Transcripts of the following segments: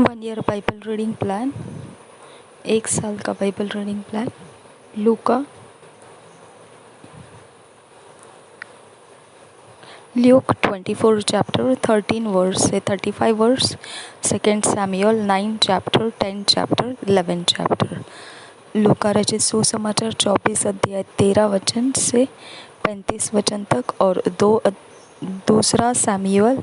1 year Bible reading plan, 1 साल का Bible reading plan. लूका ल्यूक 24 चैप्टर 13 वर्स से 35 verse, 2 Samuel 9 chapter 10 chapter 11 chapter. लूका रचित सुसमाचार 24 अध्याय 13 वचन से 35 वचन तक और दूसरा सैमुअल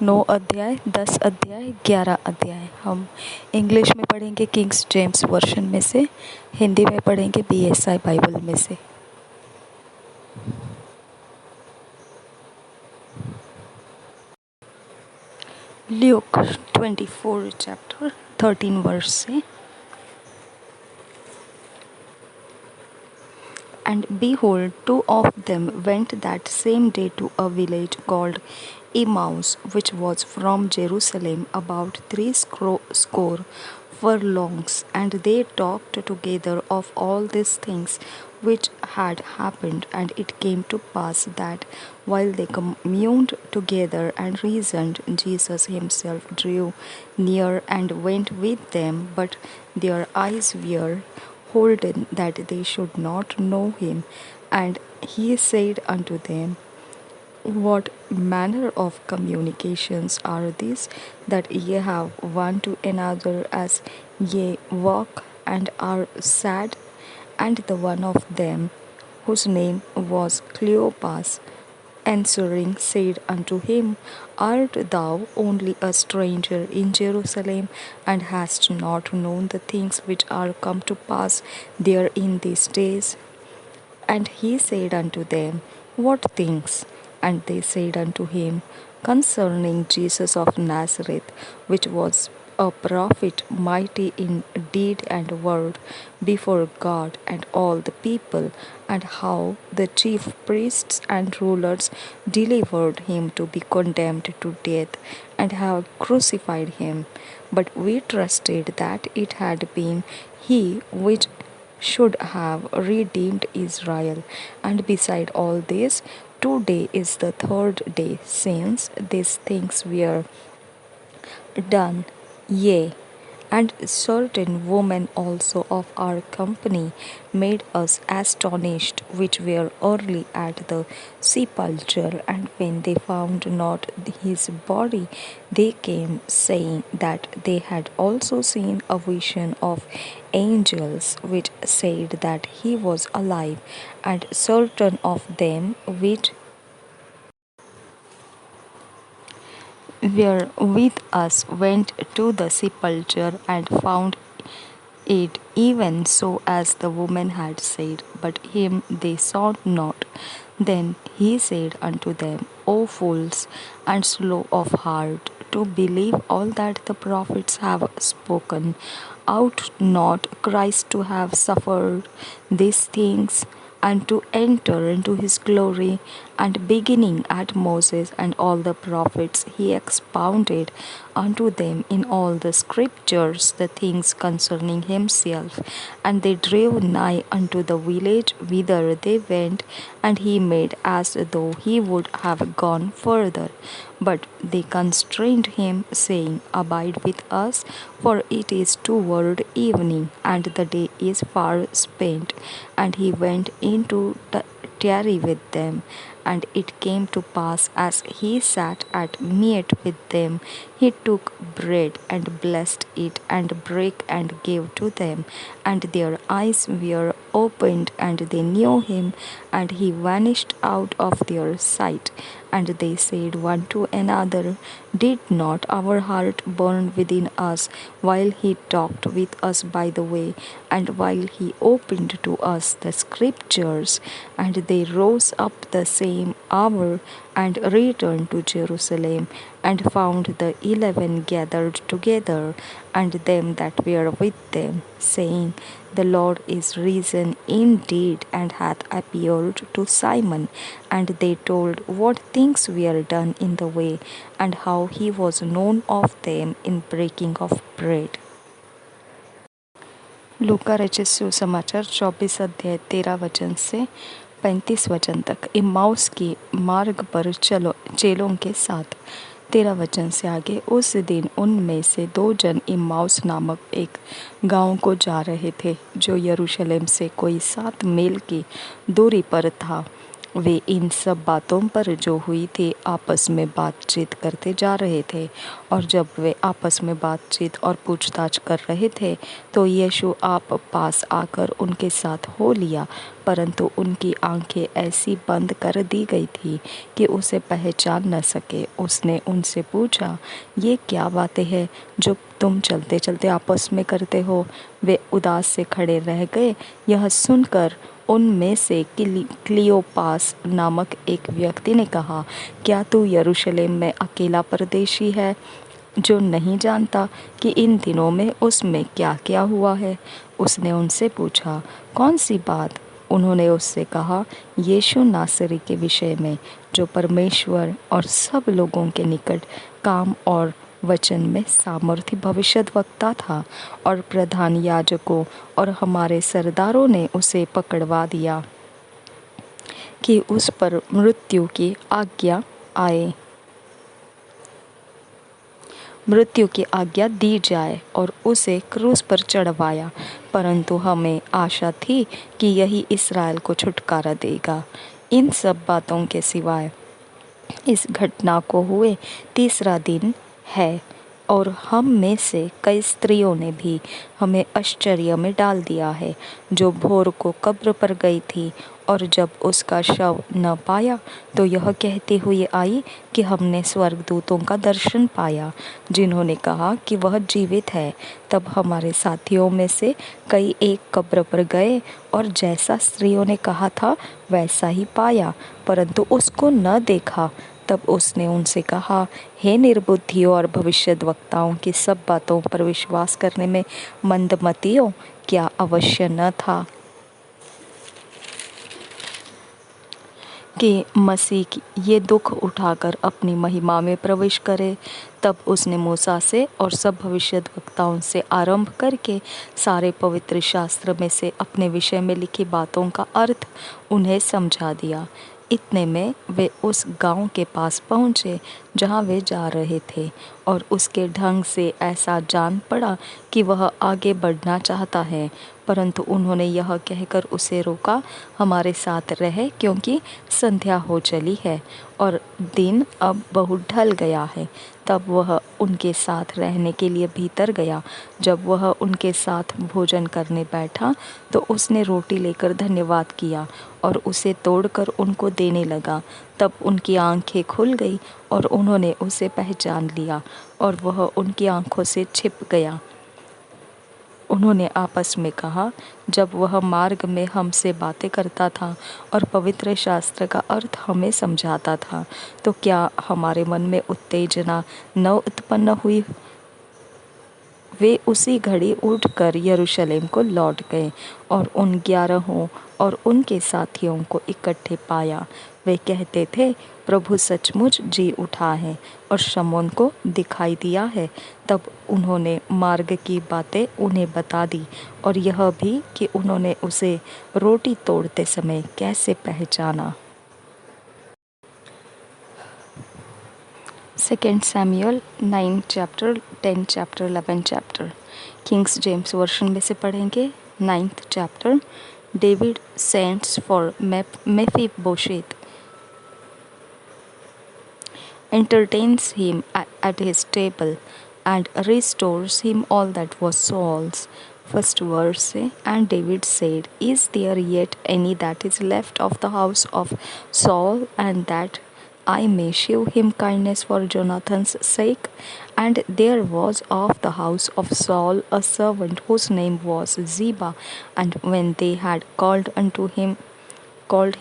9 अध्याय 10 अध्याय 11 अध्याय। हम इंग्लिश में पढ़ेंगे किंग्स जेम्स वर्शन में से, हिंदी में पढ़ेंगे BSI बाइबल में से। ल्यूक 24 चैप्टर 13 वर्स से, And behold, 2 of them went that same day to a village called Emmaus, which was from Jerusalem about 60 furlongs, and they talked together of all these things which had happened. And it came to pass that while they communed together and reasoned, Jesus himself drew near and went with them, but their eyes were holden that they should not know him. And he said unto them, What manner of communications are these that ye have one to another as ye walk and are sad? And the one of them, whose name was Cleopas, answering said unto him, Art thou only a stranger in Jerusalem, and hast not known the things which are come to pass there in these days? And he said unto them, What things? And they said unto him, Concerning Jesus of Nazareth, which was a prophet, mighty in deed and word before God and all the people, and how the chief priests and rulers delivered him to be condemned to death, and have crucified him. But we trusted that it had been he which should have redeemed Israel. And beside all this, today is the 3rd day since these things were done. Yea, and certain women also of our company made us astonished, which were early at the sepulchre. And when they found not his body, they came, saying that they had also seen a vision of angels, which said that he was alive. And certain of them which were with us went to the sepulchre and found it even so as the woman had said, but him they saw not. Then he said unto them, O fools, and slow of heart to believe all that the prophets have spoken. Ought not Christ to have suffered these things, and to enter into his glory? And beginning at Moses and all the prophets, he expounded unto them in all the scriptures the things concerning himself. And they drew nigh unto the village whither they went, and he made as though he would have gone further. But they constrained him, saying, Abide with us, for it is toward evening, and the day is far spent. And he went in to tarry with them. And it came to pass, as he sat at meat with them, he took bread and blessed it, and brake and gave to them. And their eyes were opened, and they knew him, and he vanished out of their sight. And they said one to another, Did not our heart burn within us while he talked with us by the way, and while he opened to us the scriptures? And they rose up the same hour and returned to Jerusalem, and found the 11 gathered together, and them that were with them, saying, The Lord is risen indeed, and hath appeared to Simon. And they told what things were done in the way, and how he was known of them in breaking of bread. लूका रचित सुसमाचार 24 अध्याय 13 वचन से 35 वचन तक। Emmaus की मार्ग पर चेलों के साथ। 13 वचन से आगे, उस दिन उनमें से 2 जन इम्माउस नामक एक गांव को जा रहे थे, जो यरूशलेम से कोई 7 मील की दूरी पर था। वे इन सब बातों पर जो हुई थी आपस में बातचीत करते जा रहे थे। और जब वे आपस में बातचीत और पूछताछ कर रहे थे, तो यीशु आप पास आकर उनके साथ हो लिया, परंतु उनकी आंखें ऐसी बंद कर दी गई थी कि उसे पहचान न सके। उसने उनसे पूछा, ये क्या बातें हैं जो तुम चलते चलते आपस में करते हो? वे उदास से खड़े रह गए। यह सुनकर उनमें से क्लियोपास नामक एक व्यक्ति ने कहा, क्या तू यरूशलेम में अकेला परदेशी है, जो नहीं जानता कि इन दिनों में उसमें क्या क्या हुआ है? उसने उनसे पूछा, कौन सी बात? उन्होंने उससे कहा, यीशु नासरी के विषय में, जो परमेश्वर और सब लोगों के निकट काम और वचन में सामर्थ्य भविष्यद्वक्ता था, और प्रधान याजकों और हमारे सरदारों ने उसे पकड़वा दिया कि उस पर मृत्यु की आज्ञा दी जाए और उसे क्रूस पर चढ़वाया। परंतु हमें आशा थी कि यही इस्राएल को छुटकारा देगा। इन सब बातों के सिवाय इस घटना को हुए 3 दिन है, और हम में से कई स्त्रियों ने भी हमें आश्चर्य में डाल दिया है, जो भोर को कब्र पर गई थी, और जब उसका शव न पाया तो यह कहती हुई आई कि हमने स्वर्गदूतों का दर्शन पाया, जिन्होंने कहा कि वह जीवित है। तब हमारे साथियों में से कई एक कब्र पर गए, और जैसा स्त्रियों ने कहा था वैसा ही पाया, परंतु उसको न देखा। तब उसने उनसे कहा, हे निर्बुद्धियों और भविष्यद्वक्ताओं की सब बातों पर विश्वास करने में मंदमतियों, क्या अवश्य न था कि मसीह ये दुख उठाकर अपनी महिमा में प्रवेश करे? तब उसने मूसा से और सब भविष्यद्वक्ताओं से आरंभ करके सारे पवित्र शास्त्र में से अपने विषय में लिखी बातों का अर्थ उन्हें समझा दिया। इतने में वे उस गांव के पास पहुँचे जहाँ वे जा रहे थे, और उसके ढंग से ऐसा जान पड़ा कि वह आगे बढ़ना चाहता है, परंतु उन्होंने यह कहकर उसे रोका, हमारे साथ रहे, क्योंकि संध्या हो चली है और दिन अब बहुत ढल गया है। तब वह उनके साथ रहने के लिए भीतर गया। जब वह उनके साथ भोजन करने बैठा, तो उसने रोटी लेकर धन्यवाद किया और उसे तोड़कर उनको देने लगा। तब उनकी आंखें खुल गई और उन्होंने उसे पहचान लिया, और वह उनकी आंखों से छिप गया। उन्होंने आपस में कहा, जब वह मार्ग में हमसे बातें करता था और पवित्र शास्त्र का अर्थ हमें समझाता था, तो क्या हमारे मन में उत्तेजना न उत्पन्न हुई? वे उसी घड़ी उठकर यरूशलेम को लौट गए और उन 11 और उनके साथियों को इकट्ठे पाया। वे कहते थे, प्रभु सचमुच जी उठा है और शमौन को दिखाई दिया है। तब उन्होंने मार्ग की बातें उन्हें बता दी, और यह भी कि उन्होंने उसे रोटी तोड़ते समय कैसे पहचाना। 2 Samuel 9 chapter 10 chapter 11 chapter। Kings James version में से पढ़ेंगे। 9th chapter। David sends for Mephibosheth, entertains him at his table, and restores him all that was Saul's. First verse say, and David said, is there yet any that is left of the house of Saul, and that I may shew him kindness for Jonathan's sake? And there was of the house of Saul a servant whose name was Ziba, and when they had called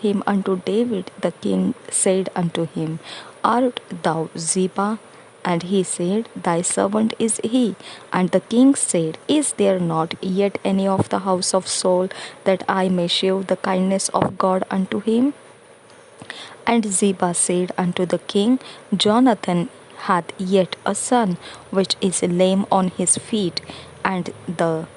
him unto David, the king said unto him, art thou Ziba? And he said, thy servant is he. And the king said, is there not yet any of the house of Saul, that I may shew the kindness of God unto him? And Ziba said unto the king, Jonathan hath yet a son, which is lame on his feet. And the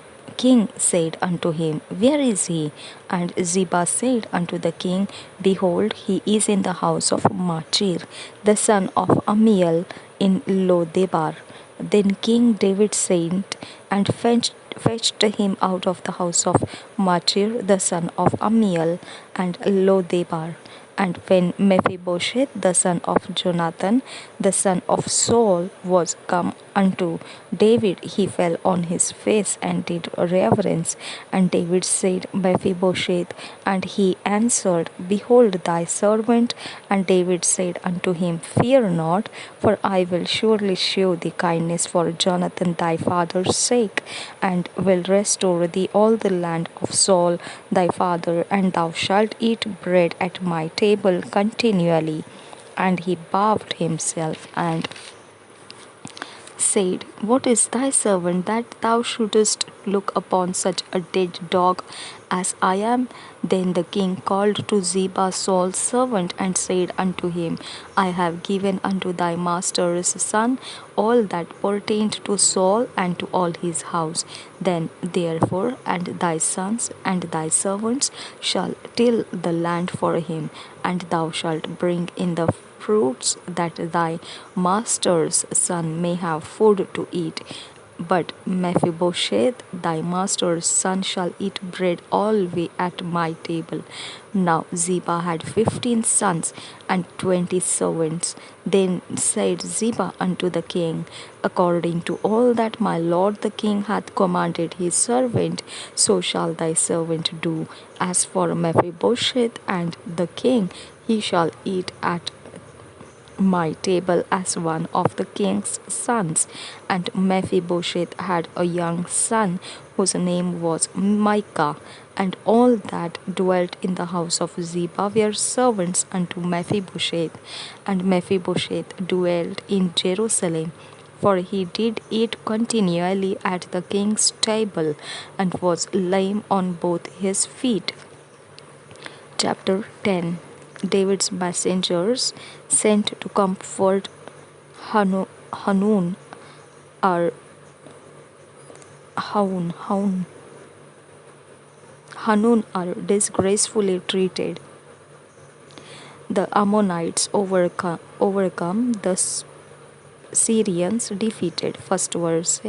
king said unto him, Where is he? And Ziba said unto the king, Behold, he is in the house of Machir, the son of Amiel, in Lodebar. Then King David sent and fetched him out of the house of Machir, the son of Amiel, and Lodebar. And when Mephibosheth, the son of Jonathan, the son of Saul, was come unto David, he fell on his face and did reverence. And David said, Mephibosheth. And he answered, Behold thy servant. And David said unto him, Fear not, for I will surely shew thee kindness for Jonathan thy father's sake, and will restore thee all the land of Saul thy father, and thou shalt eat bread at my table continually. And he bowed himself and said, What is thy servant that thou shouldest look upon such a dead dog as I am? Then the king called to Ziba Saul's servant and said unto him, I have given unto thy master's son all that pertained to Saul and to all his house. Then therefore and thy sons and thy servants shall till the land for him, and thou shalt bring in the fruits that thy master's son may have food to eat. But Mephibosheth, thy master's son, shall eat bread always at my table. Now Ziba had 15 sons and 20 servants. Then said Ziba unto the king, According to all that my lord the king hath commanded his servant, so shall thy servant do. As for Mephibosheth and the king, he shall eat at my table as one of the king's sons. And Mephibosheth had a young son whose name was Micah. And all that dwelt in the house of Ziba were servants unto Mephibosheth. And Mephibosheth dwelt in Jerusalem, for he did eat continually at the king's table, and was lame on both his feet. Chapter 10. David's messengers sent to comfort Hanun are Hanun are disgracefully treated. The Ammonites overcome the Syrians defeated. First verse.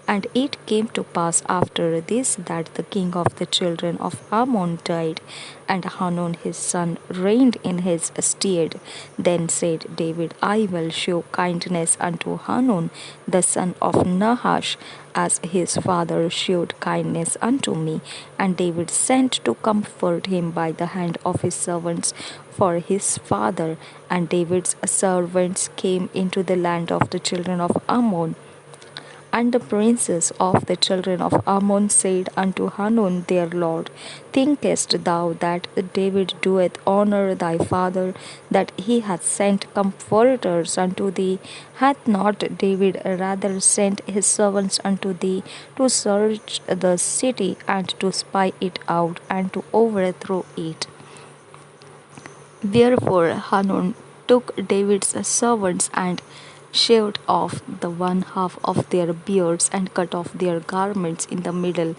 And it came to pass after this that the king of the children of Ammon died, and Hanun his son reigned in his stead. Then said David, I will show kindness unto Hanun the son of Nahash, as his father shewed kindness unto me. And David sent to comfort him by the hand of his servants for his father. And David's servants came into the land of the children of Ammon. And the princes of the children of Ammon said unto Hanun their lord, Thinkest thou that David doeth honor thy father, that he hath sent comforters unto thee? Hath not David rather sent his servants unto thee to search the city, and to spy it out, and to overthrow it? Wherefore Hanun took David's servants and shaved off the one half of their beards, and cut off their garments in the middle,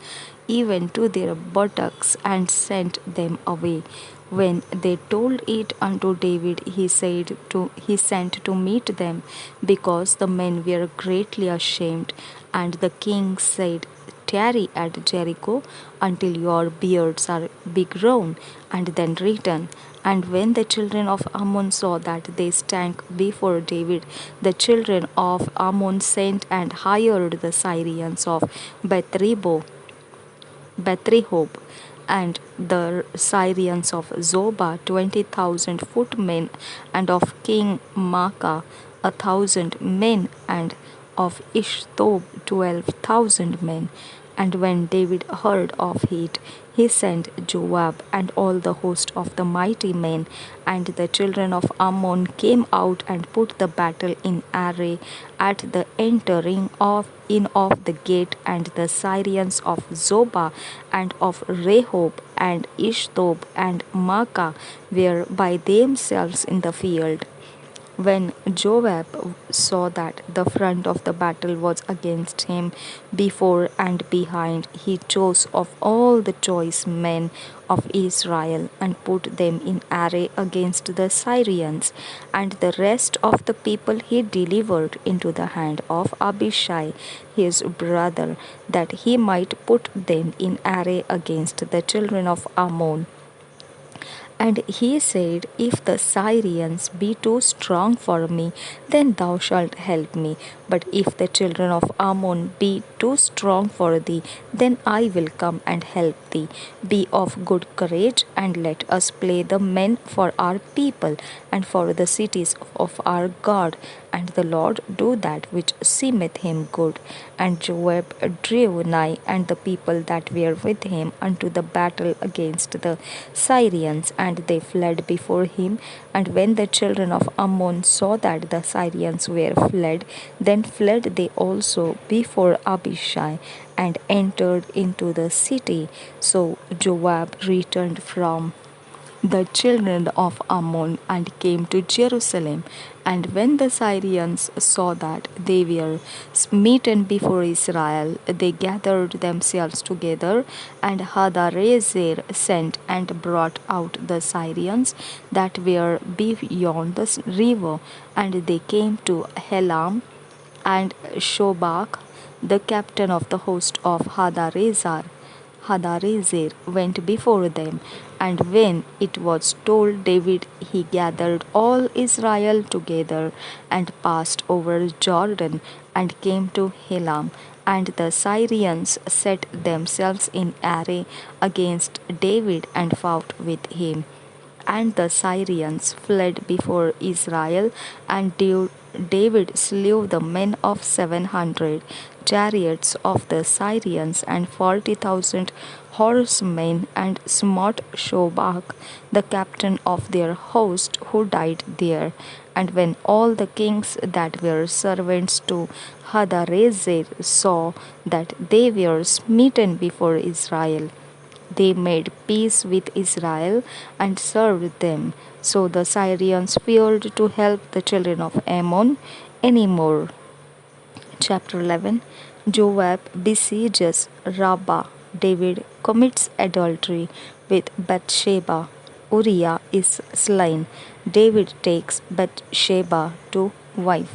even to their buttocks, and sent them away. When they told it unto David, he sent to meet them, because the men were greatly ashamed. And the king said, Tarry at Jericho until your beards are begrown, and then return. And when the children of Ammon saw that they stank before David, the children of Ammon sent and hired the Syrians of Bethrehob, and the Syrians of Zobah 20,000 footmen, and of King Maacah 1,000 men, and of Ishtob 12,000 men. And when David heard of it, he sent Joab and all the host of the mighty men. And the children of Ammon came out and put the battle in array at the entering in of the gate. And the Syrians of Zobah and of Rehob and Ishtob and Maacah were by themselves in the field. When Joab saw that the front of the battle was against him, before and behind, he chose of all the choice men of Israel and put them in array against the Syrians, and the rest of the people he delivered into the hand of Abishai his brother, that he might put them in array against the children of Ammon. And he said, if the Syrians be too strong for me, then thou shalt help me. But if the children of Ammon be too strong for thee, then I will come and help thee. Be of good courage, and let us play the men for our people and for the cities of our God, and the Lord do that which seemeth him good. And Joab drew nigh, and the people that were with him, unto the battle against the Syrians, and they fled before him. And when the children of Ammon saw that the Syrians were fled, then fled they also before Abishai, and entered into the city. So Joab returned from the children of Ammon and came to Jerusalem. And when the Syrians saw that they were smitten before Israel, they gathered themselves together, and Hadarezer sent and brought out the Syrians that were beyond the river, and they came to Helam, and Shobach, the captain of the host of Hadarezer went before them, and when it was told David, he gathered all Israel together and passed over Jordan and came to Helam. And the Syrians set themselves in array against David and fought with him. And the Syrians fled before Israel, and David slew the men of 700 chariots of the Syrians and 40,000 horsemen, and smote Shobach, the captain of their host, who died there. And when all the kings that were servants to Hadarezer saw that they were smitten before Israel, they made peace with Israel and served them. So the Syrians feared to help the children of Ammon anymore. Chapter 11. Joab besieges Rabbah. David commits adultery with Bathsheba. Uriah is slain. David takes Bathsheba to wife.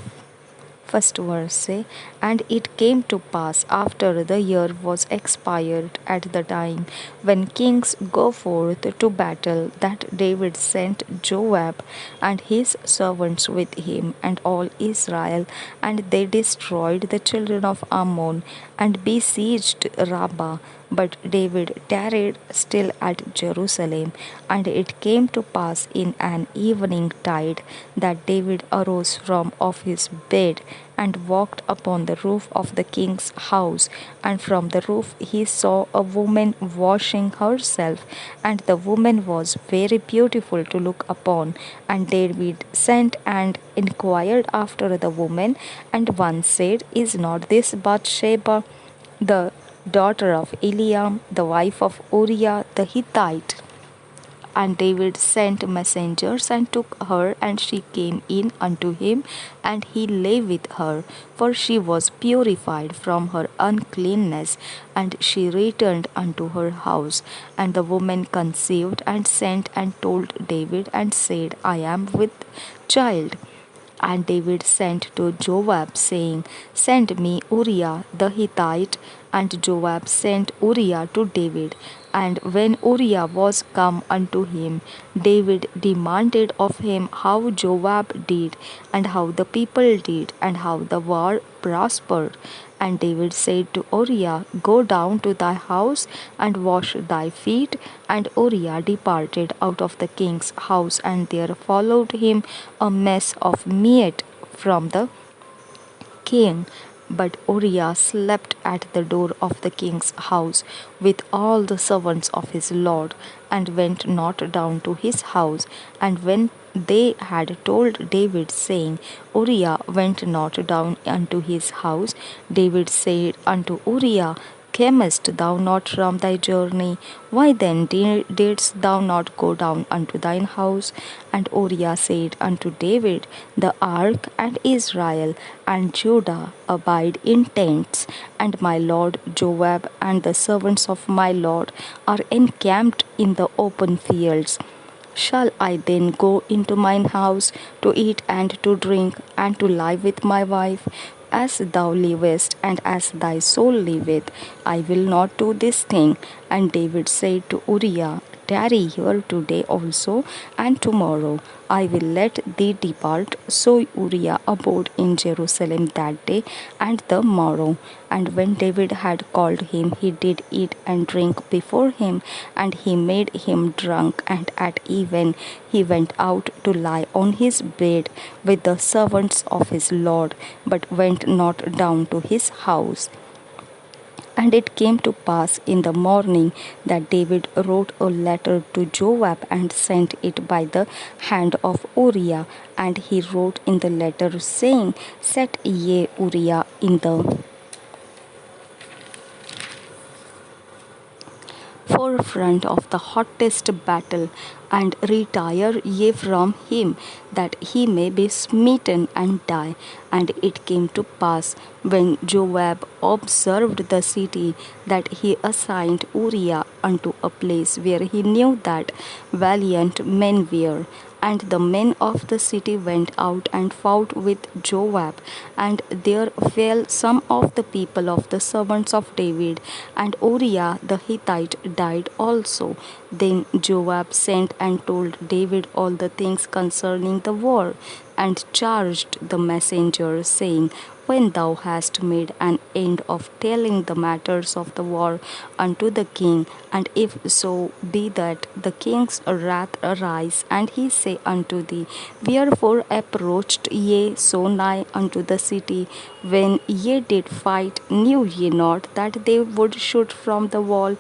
First verse say, and it came to pass after the year was expired, at the time when kings go forth to battle, that David sent Joab and his servants with him and all Israel, and they destroyed the children of Ammon and besieged Rabbah. But David tarried still at Jerusalem. And it came to pass in an evening tide that David arose from off his bed and walked upon the roof of the king's house. And from the roof he saw a woman washing herself, and the woman was very beautiful to look upon. And David sent and inquired after the woman, and one said, is not this Bathsheba, the daughter of Eliam, the wife of Uriah the Hittite? And David sent messengers and took her, and she came in unto him, and he lay with her, for she was purified from her uncleanness, and she returned unto her house. And the woman conceived and sent and told David and said, I am with child. And David sent to Joab, saying, send me Uriah the Hittite. And Joab sent Uriah to David. And when Uriah was come unto him, David demanded of him how Joab did, and how the people did, and how the war prospered. And David said to Uriah, go down to thy house and wash thy feet. And Uriah departed out of the king's house, and there followed him a mess of meat from the king. But Uriah slept at the door of the king's house with all the servants of his lord, and went not down to his house. And when they had told David, saying, Uriah went not down unto his house, David said unto Uriah, camest thou not from thy journey? Why then didst thou not go down unto thine house? And Uriah said unto David, The ark and Israel and Judah abide in tents, and my lord Joab and the servants of my lord are encamped in the open fields. Shall I then go into mine house to eat and to drink and to lie with my wife? As thou livest and as thy soul liveth, I will not do this thing. And David said to Uriah, Tarry here today also, and tomorrow I will let thee depart. So Uriah abode in Jerusalem that day and the morrow. And when David had called him, he did eat and drink before him, and he made him drunk. And at even he went out to lie on his bed with the servants of his Lord, but went not down to his house. And it came to pass in the morning that David wrote a letter to Joab and sent it by the hand of Uriah. And he wrote in the letter, saying, Set ye Uriah in the forefront of the hottest battle, and retire ye from him, that he may be smitten and die. And it came to pass, when Joab observed the city, that he assigned Uriah unto a place where he knew that valiant men were. And the men of the city went out and fought with Joab, and there fell some of the people of the servants of David, and Uriah the Hittite died also. Then Joab sent and told David all the things concerning the war, and charged the messenger, saying, When thou hast made an end of telling the matters of the war unto the king, and if so be that the king's wrath arise, and he say unto thee, Wherefore approached ye so nigh unto the city? When ye did fight, knew ye not that they would shoot from the wall?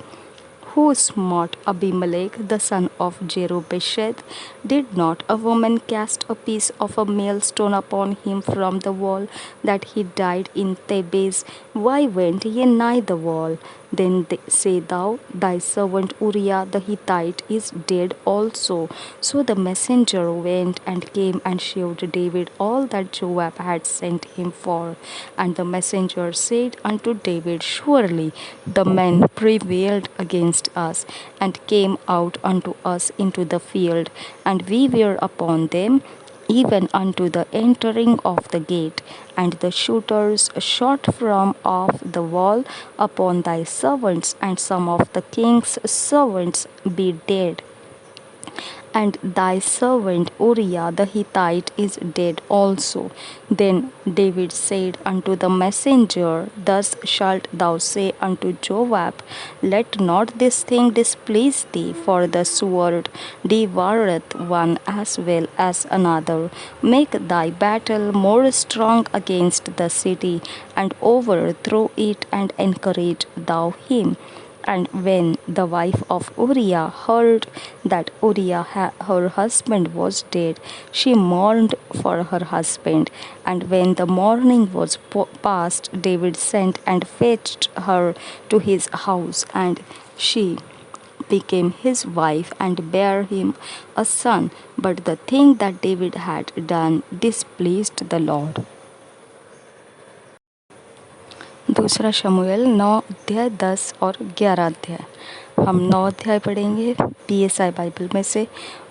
Who smote Abimelech the son of Jerubbesheth? Did not a woman cast a piece of a millstone upon him from the wall, that he died in Thebez? Why went ye nigh the wall? Then say thou, Thy servant Uriah the Hittite is dead also. So the messenger went and came and shewed David all that Joab had sent him for. And the messenger said unto David, Surely the men prevailed against us, and came out unto us into the field, and we were upon them, even unto the entering of the gate, and the shooters shot from off the wall upon thy servants, and some of the king's servants be dead. And thy servant Uriah the Hittite is dead also. Then David said unto the messenger, Thus shalt thou say unto Joab, Let not this thing displease thee, for the sword devoureth one as well as another. Make thy battle more strong against the city, and overthrow it, and encourage thou him. And when the wife of Uriah heard that Uriah her husband was dead, she mourned for her husband. And when the mourning was past, David sent and fetched her to his house, and she became his wife and bare him a son. But the thing that David had done displeased the Lord. दूसरा शमूएल 9 अध्याय 10 और 11 अध्याय। हम 9 अध्याय पढ़ेंगे PSI Bible में से।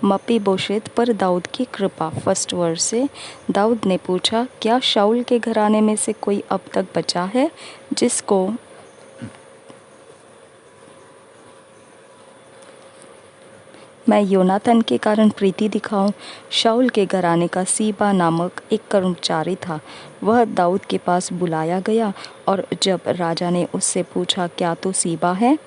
मपी बोशेत पर दाऊद की कृपा। फर्स्ट वर्स से, दाऊद ने पूछा, क्या शाऊल के घराने में से कोई अब तक बचा है जिसको मैं योनाथन के कारण प्रीति दिखाऊं? शाऊल के घराने का सीबा नामक एक कर्मचारी था। वह दाऊद के पास बुलाया गया, और जब राजा ने उससे पूछा, क्या तू सीबा है?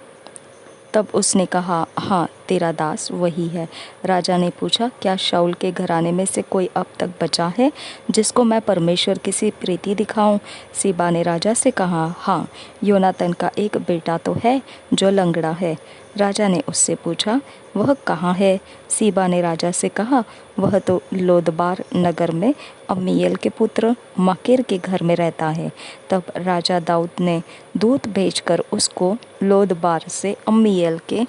तब उसने कहा, हाँ, तेरा दास वही है। राजा ने पूछा, क्या शाऊल के घराने में से कोई अब तक बचा है जिसको मैं परमेश्वर की सी प्रीति दिखाऊं? सीबा ने राजा से कहा, हाँ, योनातन का एक बेटा तो है जो लंगड़ा है। राजा ने उससे पूछा, वह कहाँ है? सीबा ने राजा से कहा, वह तो लोदबार नगर में अम्मीएल के पुत्र माकीर के घर में रहता है। तब राजा दाऊद ने दूत भेजकर उसको लोदबार से अम्मीएल के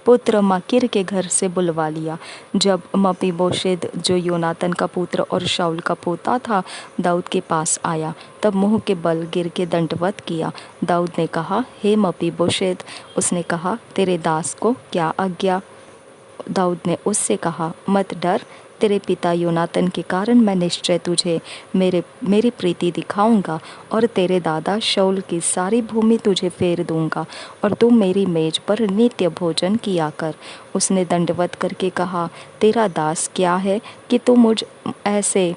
पुत्र माकीर के घर से बुलवा लिया। जब मपीबोशेत, जो योनातन का पुत्र और शाऊल का पोता था, दाऊद के पास आया, तब मुंह के बल गिर के दंडवत किया। दाऊद ने कहा, हे मपीबोशेत। उसने कहा, तेरे दास को क्या आज्ञा? दाऊद ने उससे कहा, मत डर, तेरे पिता योनातन के कारण मैं निश्चय तुझे मेरी प्रीति दिखाऊंगा और तेरे दादा शाऊल की सारी भूमि तुझे फेर दूंगा और तू मेरी मेज पर नित्य भोजन किया कर। उसने दंडवत करके कहा, तेरा दास क्या है कि तू मुझ ऐसे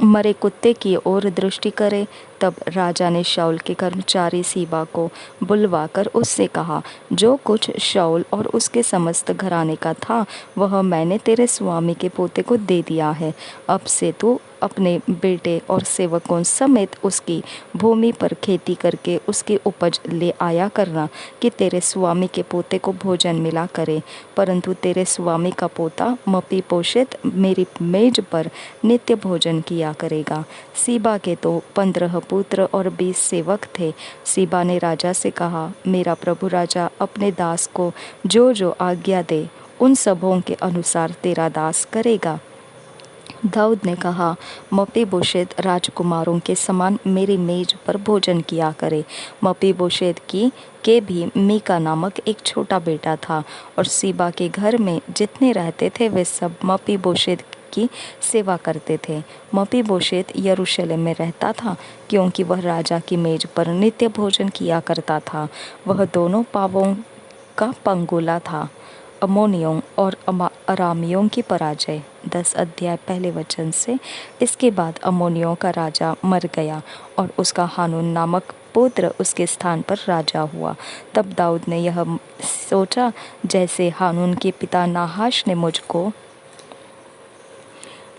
मरे कुत्ते की ओर दृष्टि करे? तब राजा ने शाऊल के कर्मचारी सीबा को बुलवाकर उससे कहा, जो कुछ शाऊल और उसके समस्त घराने का था वह मैंने तेरे स्वामी के पोते को दे दिया है। अब से तू अपने बेटे और सेवकों समेत उसकी भूमि पर खेती करके उसकी उपज ले आया करना कि तेरे स्वामी के पोते को भोजन मिला करे। परंतु तेरे स्वामी का पोता मपीबोशेत मेरी मेज पर नित्य भोजन किया करेगा। सीबा के तो 15 पुत्र और 20 सेवक थे। सीबा ने राजा से कहा, मेरा प्रभु राजा अपने दास को जो जो आज्ञा दे उन सबों के अनुसार तेरा दास करेगा। दाऊद ने कहा, मपीबोशेत राजकुमारों के समान मेरी मेज पर भोजन किया करे। मपीबोशेत की के भी मीका नामक एक छोटा बेटा था और सीबा के घर में जितने रहते थे वे सब मपीबोशेत की सेवा करते थे। मपीबोशेत यरूशलेम में रहता था क्योंकि वह राजा की मेज पर नित्य भोजन किया करता था। वह दोनों पावों का पंगुला था। अम्मोनियों और अरामियों की पराजय। 10 अध्याय पहले वचन से। इसके बाद अम्मोनियों का राजा मर गया और उसका हानून नामक पुत्र उसके स्थान पर राजा हुआ। तब दाऊद ने यह सोचा, जैसे हानून के पिता नाहाश ने मुझको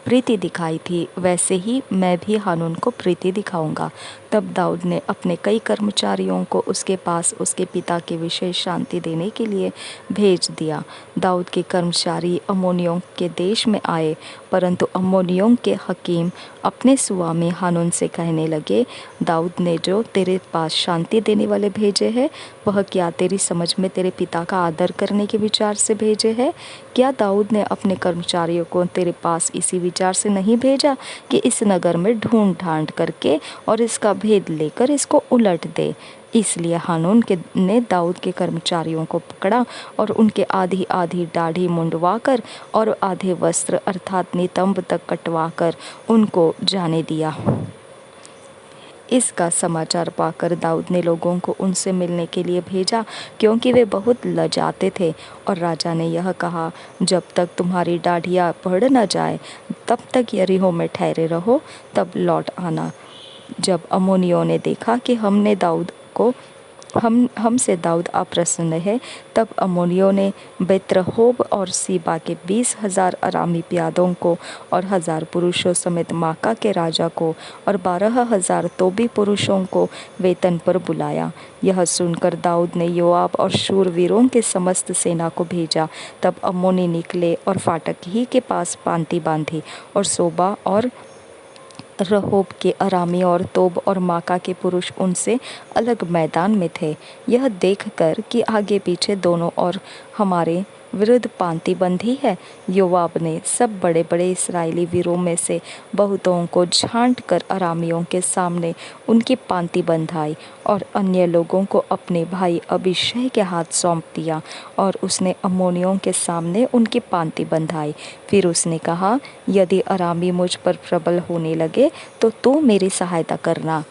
प्रीति दिखाई थी, वैसे ही मैं भी हानून को प्रीति दिखाऊंगा। तब दाऊद ने अपने कई कर्मचारियों को उसके पास उसके पिता के विषय शांति देने के लिए भेज दिया। दाऊद के कर्मचारी अम्मोनियों के देश में आए, परंतु अम्मोनियों के हकीम अपने स्वामी हानून से कहने लगे, दाऊद ने जो तेरे पास शांति देने वाले भेजे हैं, वह क्या तेरी समझ में तेरे पिता का आदर करने के विचार से भेजे हैं? क्या दाऊद ने अपने कर्मचारियों को तेरे पास इसी विचार से नहीं भेजा कि इस नगर में ढूंढ ढांड करके और इसका भेद लेकर इसको उलट दे? इसलिए हानून ने दाऊद के कर्मचारियों को पकड़ा और उनके आधी आधी दाढ़ी मुंडवाकर और आधे वस्त्र अर्थात नितंब तक कटवाकर उनको जाने दिया। इसका समाचार पाकर दाऊद ने लोगों को उनसे मिलने के लिए भेजा, क्योंकि वे बहुत लजाते थे। और राजा ने यह कहा, जब तक तुम्हारी दाढ़ियाँ बढ़ न जाए तब तक यरीहो में ठहरे रहो, तब लौट आना। जब अम्मोनियों ने देखा कि हमसे दाऊद अप्रसन्न है, तब अम्मोनियों ने बेत्रहोब और सीबा के 20,000 अरामी प्यादों को और 1,000 पुरुषों समेत माका के राजा को और 12,000 तोबी पुरुषों को वेतन पर बुलाया। यह सुनकर दाऊद ने योआब और शूरवीरों के समस्त सेना को भेजा। तब अम्मोनी निकले और फाटक ही के पास पांति बांधी और सोबा और रहोब के अरामी और तोब और माका के पुरुष उनसे अलग मैदान में थे। यह देखकर कि आगे पीछे दोनों और हमारे विरुद्ध पांति बंधी है, योआब ने सब बड़े बड़े इस्राएली वीरों में से बहुतों को छांट कर अरामियों के सामने उनकी पांति बंधाई और अन्य लोगों को अपने भाई अबीशै के हाथ सौंप दिया और उसने अम्मोनियों के सामने उनकी पांति बंधाई। फिर उसने कहा, यदि अरामी मुझ पर प्रबल होने लगे तो तू मेरी सहायता करना,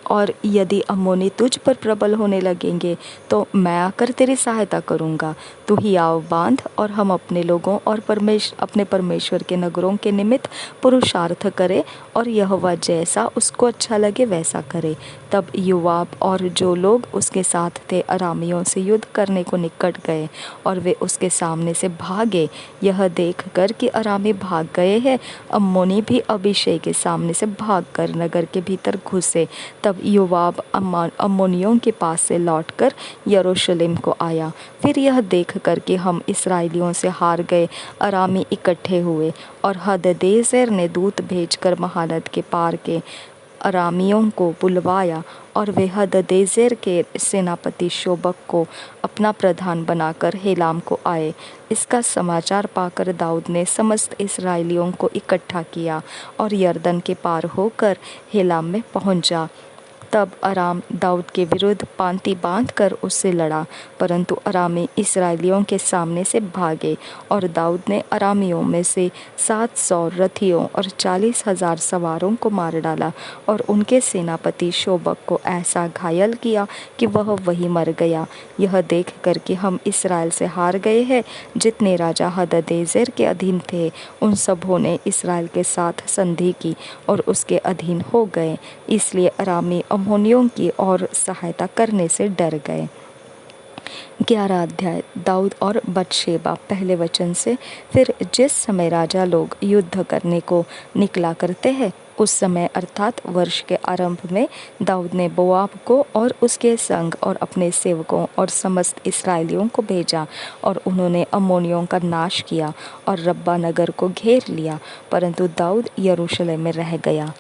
और यदि अम्मोनी तुझ पर प्रबल होने लगेंगे तो मैं आकर तेरी सहायता करूँगा। तू ही आव बांध और हम अपने लोगों और अपने परमेश्वर के नगरों के निमित्त पुरुषार्थ करे और यहोवा जैसा उसको अच्छा लगे वैसा करे। तब योआब और जो लोग उसके साथ थे अरामियों से युद्ध करने को निकट गए और वे उसके सामने से भागे। यह देख कर कि अरामी भाग गए हैं, अम्मोनी भी अबीशै के सामने से भाग कर नगर के भीतर घुसे। तब तब योआब अम्मोनियों के पास से लौटकर यरूशलेम को आया। फिर यह देख कर कि हम इसराइलियों से हार गए, अरामी इकट्ठे हुए और हददेजेर ने दूत भेजकर महानद के पार के अरामियों को बुलवाया और वे हददेजेर के सेनापति शोबक को अपना प्रधान बनाकर हेलाम को आए। इसका समाचार पाकर दाऊद ने समस्त इसराइलियों को इकट्ठा किया और यरदन के पार होकर हेलाम में पहुंचा। तब अराम दाऊद के विरुद्ध पांति बांधकर उससे लड़ा, परंतु अरामी इसराइलियों के सामने से भागे और दाऊद ने अरामियों में से 700 रथियों और 40,000 सवारों को मार डाला और उनके सेनापति शोबक को ऐसा घायल किया कि वह वहीं मर गया। यह देख कर कि हम इसराइल से हार गए हैं, जितने राजा हददेजेर के अधीन थे उन सबों ने इसराइल के साथ संधि की और उसके अधीन हो गए। इसलिए अरामी अम्मोनियों की ओर सहायता करने से डर गए। 11 अध्याय। दाऊद और बतशेबा। पहले वचन से, फिर जिस समय राजा लोग युद्ध करने को निकला करते हैं उस समय अर्थात वर्ष के आरंभ में दाऊद ने बोआब को और उसके संग और अपने सेवकों और समस्त इसराइलियों को भेजा और उन्होंने अम्मोनियों का नाश किया और रब्बा नगर को घेर लिया, परंतु दाऊद यरूशलेम में रह गया।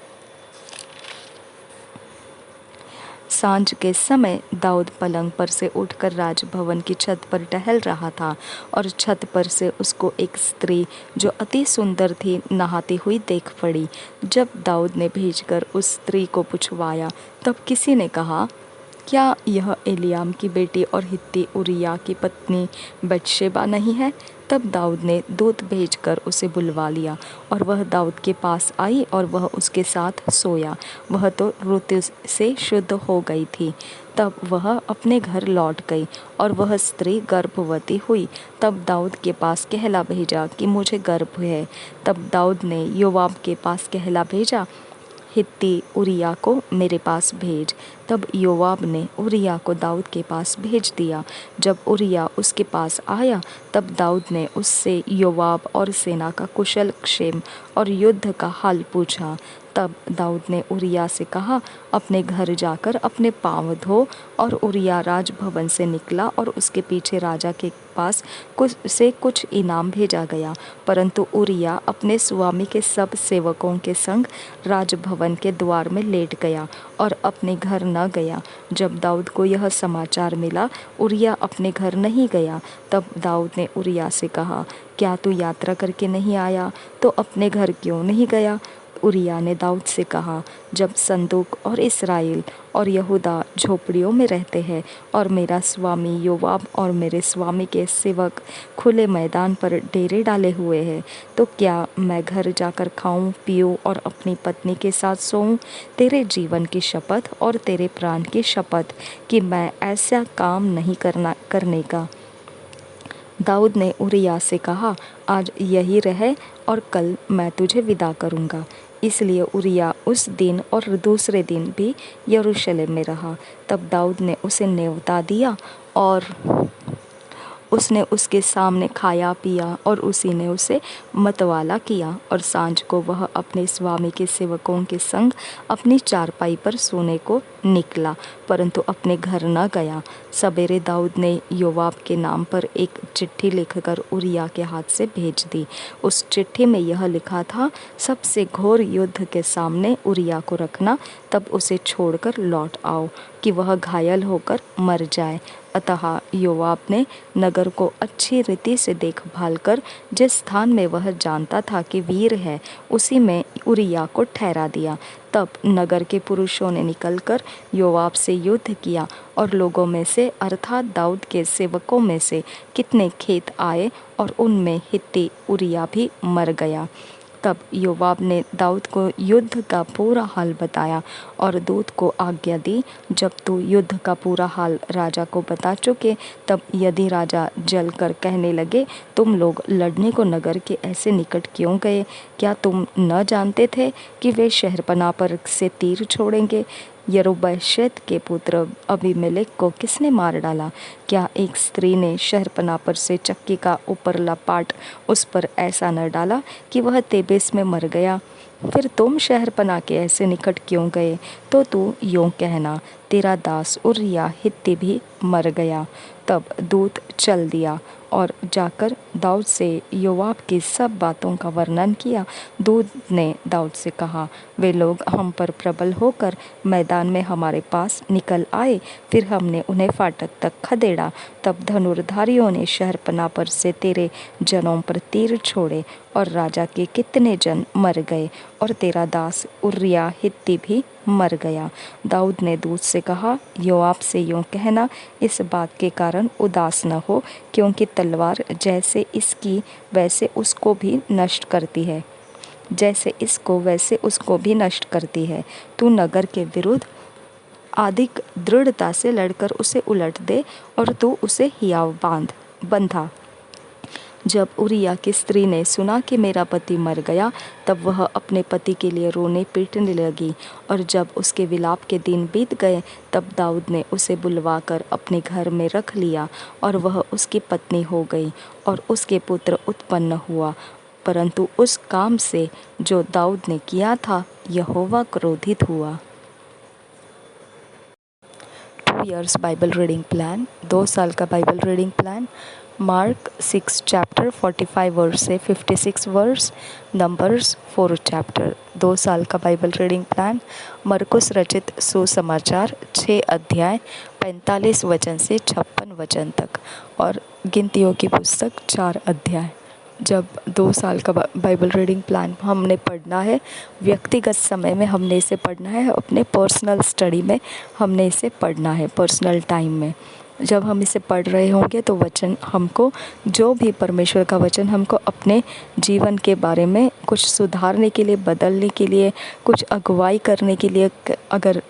सांझ के समय दाऊद पलंग पर से उठकर राजभवन की छत पर टहल रहा था और छत पर से उसको एक स्त्री जो अति सुंदर थी नहाती हुई देख पड़ी। जब दाऊद ने भेजकर उस स्त्री को पूछवाया तब किसी ने कहा, क्या यह एलियाम की बेटी और हित्ती उरिय्याह की पत्नी बतशेबा नहीं है? तब दाऊद ने दूत भेजकर उसे बुलवा लिया और वह दाऊद के पास आई और वह उसके साथ सोया। वह तो ऋतु से शुद्ध हो गई थी। तब वह अपने घर लौट गई और वह स्त्री गर्भवती हुई। तब दाऊद के पास कहला भेजा कि मुझे गर्भ है। तब दाऊद ने योआब के पास कहला भेजा, हित्ती उरिय्याह को मेरे पास भेज। तब योआब ने उरिय्याह को दाऊद के पास भेज दिया। जब उरिय्याह उसके पास आया तब दाऊद ने उससे योआब और सेना का कुशल क्षेम और युद्ध का हाल पूछा। तब दाऊद ने उरिय्याह से कहा, अपने घर जाकर अपने पाँव धो। और उरिय्याह राजभवन से निकला और उसके पीछे राजा के पास कुछ इनाम भेजा गया, परंतु उरिय्याह अपने स्वामी के सब सेवकों के संग राजभवन के द्वार में लेट गया और अपने घर न गया। जब दाऊद को यह समाचार मिला उरिय्याह अपने घर नहीं गया, तब दाऊद ने उरिय्याह से कहा, क्या तू यात्रा करके नहीं आया तो अपने घर क्यों नहीं गया? उरिय्याह ने दाऊद से कहा, जब संदूक और इस्राएल और यहूदा झोपड़ियों में रहते हैं और मेरा स्वामी योआब और मेरे स्वामी के सेवक खुले मैदान पर डेरे डाले हुए हैं, तो क्या मैं घर जाकर खाऊं पीऊं और अपनी पत्नी के साथ सोऊं? तेरे जीवन की शपथ और तेरे प्राण की शपथ कि मैं ऐसा काम नहीं करने का। दाऊद ने उरिय्याह से कहा, आज यही रहे और कल मैं तुझे विदा करूँगा। इसलिए उरिय्याह उस दिन और दूसरे दिन भी यरूशलेम में रहा। तब दाऊद ने उसे न्योता दिया और उसने उसके सामने खाया पिया और उसी ने उसे मतवाला किया। और सांझ को वह अपने स्वामी के सेवकों के संग अपनी चारपाई पर सोने को निकला, परंतु अपने घर न गया। सवेरे दाऊद ने योआब के नाम पर एक चिट्ठी लिखकर उरिय्याह के हाथ से भेज दी। उस चिट्ठी में यह लिखा था, सबसे घोर युद्ध के सामने उरिय्याह को रखना, तब उसे छोड़कर लौट आओ कि वह घायल होकर मर जाए। अतः योआब ने नगर को अच्छी रीति से देखभाल कर जिस स्थान में वह जानता था कि वीर है उसी में उरिय्याह को ठहरा दिया। तब नगर के पुरुषों ने निकलकर योआब से युद्ध किया और लोगों में से अर्थात दाऊद के सेवकों में से कितने खेत आए और उनमें हित्ती उरिय्याह भी मर गया। तब योआब ने दाऊद को युद्ध का पूरा हाल बताया और दूत को आज्ञा दी, जब तू युद्ध का पूरा हाल राजा को बता चुके तब यदि राजा जलकर कहने लगे, तुम लोग लड़ने को नगर के ऐसे निकट क्यों गए? क्या तुम न जानते थे कि वे शहरपनाह पर से तीर छोड़ेंगे? यरूब्बेशेत के पुत्र अबीमेलेक को किसने मार डाला? क्या एक स्त्री ने शहरपनाह पर से चक्की का ऊपरला पाट उस पर ऐसा न डाला कि वह तेबेस में मर गया? फिर तुम शहरपनाह के ऐसे निकट क्यों गए? तो तू यूँ कहना, तेरा दास उरिय्याह हित्ती भी मर गया। तब दूत चल दिया और जाकर दाऊद से योआब की सब बातों का वर्णन किया। दूत ने दाऊद से कहा, वे लोग हम पर प्रबल होकर मैदान में हमारे पास निकल आए, फिर हमने उन्हें फाटक तक खदेड़ा। तब धनुर्धारियों ने शहरपनाह पर से तेरे जनों पर तीर छोड़े और राजा के कितने जन मर गए, और तेरा दास उरिय्याह हित्ती भी मर गया। दाऊद ने दूत से कहा, योआब से यूँ कहना, इस बात के कारण उदास न हो, क्योंकि तलवार जैसे इसकी वैसे उसको भी नष्ट करती है, जैसे इसको वैसे उसको भी नष्ट करती है। तू नगर के विरुद्ध अधिक दृढ़ता से लड़कर उसे उलट दे, और तू उसे हियाव बंधा। जब उरिय्याह की स्त्री ने सुना कि मेरा पति मर गया, तब वह अपने पति के लिए रोने पीटने लगी। और जब उसके विलाप के दिन बीत गए, तब दाऊद ने उसे बुलवाकर अपने घर में रख लिया, और वह उसकी पत्नी हो गई, और उसके पुत्र उत्पन्न हुआ। परंतु उस काम से जो दाऊद ने किया था, यहोवा क्रोधित हुआ। 2 years बाइबल रीडिंग प्लान, 2 साल का Bible reading plan. Mark 6 chapter 45 verse से 56 वर्स, नंबर्स 4 चैप्टर। 2 साल का बाइबल रीडिंग प्लान। मरकुस रचित सुसमाचार 6 अध्याय 45 वचन से 56 वचन तक, और गिनतियों की पुस्तक 4 अध्याय। जब 2 साल का बाइबल रीडिंग प्लान हमने पढ़ना है, व्यक्तिगत समय में हमने इसे पढ़ना है, अपने पर्सनल स्टडी में हमने इसे पढ़ना है, पर्सनल टाइम में। जब हम इसे पढ़ रहे होंगे तो वचन हमको, जो भी परमेश्वर का वचन हमको अपने जीवन के बारे में कुछ सुधारने के लिए, बदलने के लिए, कुछ अगुवाई करने के लिए अगर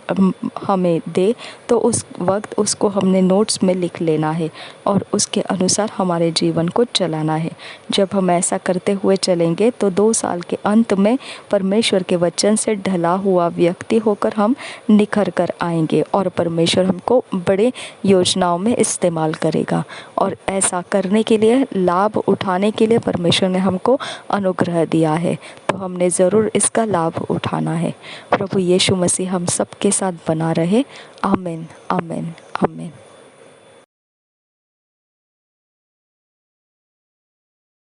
हमें दे, तो उस वक्त उसको हमने नोट्स में लिख लेना है और उसके अनुसार हमारे जीवन को चलाना है। जब हम ऐसा करते हुए चलेंगे तो 2 साल के अंत में परमेश्वर के वचन से ढला हुआ व्यक्ति होकर हम निखर कर आएंगे, और परमेश्वर हमको बड़े योजनाओं में इस्तेमाल करेगा। और ऐसा करने के लिए, लाभ उठाने के लिए परमेश्वर ने हमको अनुग्रह दिया है, तो हमने ज़रूर इसका लाभ उठाना है। प्रभु यीशु मसीह हम सबके साथ बना रहे। आमीन, आमीन, आमीन।